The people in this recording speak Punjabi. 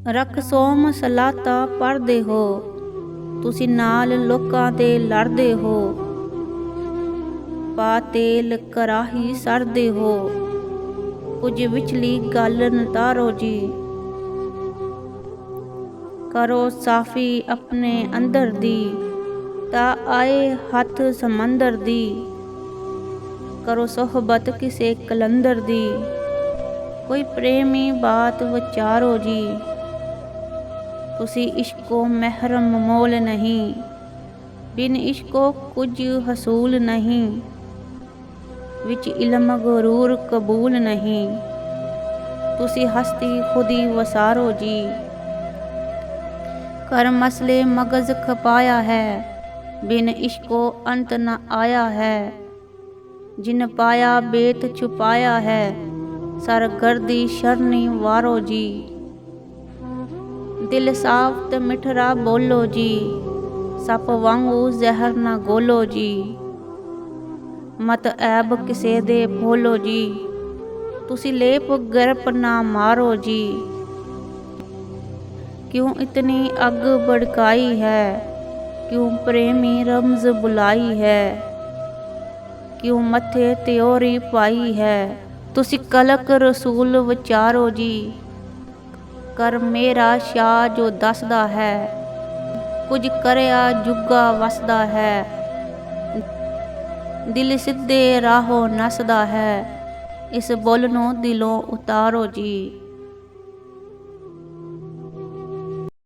ਰੱਖ ਸੋਮ ਸਲਾਤਾ ਪੜ੍ਹਦੇ ਹੋ, ਤੁਸੀਂ ਨਾਲ ਲੋਕਾਂ ਦੇ ਲੜਦੇ ਹੋ। ਪਾ ਤੇਲ ਕਰਾਹੀ ਸਰਦੇ ਹੋ, ਕੁਝ ਵਿਚਲੀ ਗੱਲ ਨਤਾਰੋ ਜੀ। ਕਰੋ ਸਾਫੀ ਆਪਣੇ ਅੰਦਰ ਦੀ, ਤਾਂ ਆਏ ਹੱਥ ਸਮੰਦਰ ਦੀ। ਕਰੋ ਸੋਹਬਤ ਕਿਸੇ ਕਲੰਦਰ ਦੀ, ਕੋਈ ਪ੍ਰੇਮੀ ਬਾਤ ਵਿਚਾਰੋ ਜੀ। ਤੁਸੀਂ ਇਸ਼ਕੋ ਮਹਿਰਮ ਮੋਲ ਨਹੀਂ, ਬਿਨ ਇਸ਼ਕੋ ਕੁਝ ਹਸੂਲ ਨਹੀਂ। ਵਿੱਚ ਇਲਮ ਗਰੂਰ ਕਬੂਲ ਨਹੀਂ, ਤੁਸੀਂ ਹਸਤੀ ਖੁਦੀ ਵਸਾਰੋ ਜੀ। ਕਰ ਮਸਲੇ ਮਗਜ਼ ਖਪਾਇਆ ਹੈ, ਬਿਨ ਇਸ਼ਕੋ ਅੰਤ ਨ ਆਇਆ ਹੈ। ਜਿਨ ਪਾਇਆ ਬੇਤ ਛੁਪਾਇਆ ਹੈ, ਸਰਗਰਦੀ ਸ਼ਰਨੀ ਵਾਰੋ ਜੀ। ਦਿਲ ਸਾਫ ਤੇ ਮਿਠਰਾ ਬੋਲੋ ਜੀ, ਸੱਪ ਵਾਂਗੂ ਜ਼ਹਿਰ ਨਾ ਗੋਲੋ ਜੀ। ਮਤ ਐਬ ਕਿਸੇ ਦੇ ਫੋਲੋ ਜੀ, ਤੁਸੀਂ ਲੇਪ ਗਰਪ ਨਾ ਮਾਰੋ ਜੀ। ਕਿਉਂ ਇਤਨੀ ਅੱਗ ਭੜਕਾਈ ਹੈ, ਕਿਉਂ ਪ੍ਰੇਮੀ ਰਮਜ਼ ਬੁਲਾਈ ਹੈ। ਕਿਉਂ ਮੱਥੇ ਤਿਉਰੀ ਪਾਈ ਹੈ, ਤੁਸੀਂ ਕਲਕ ਰਸੂਲ ਵਿਚਾਰੋ ਜੀ। ਕਰ ਮੇਰਾ ਸ਼ਾਹ ਜੋ ਦੱਸਦਾ ਹੈ, ਕੁਝ ਕਰਿਆ ਜੁੱਗਾ ਵਸਦਾ ਹੈ। ਦਿਲ ਸਿੱਧੇ ਰਾਹੋਂ ਨੱਸਦਾ ਹੈ, ਇਸ ਬੁੱਲ ਨੂੰ ਦਿਲੋਂ ਉਤਾਰੋ ਜੀ।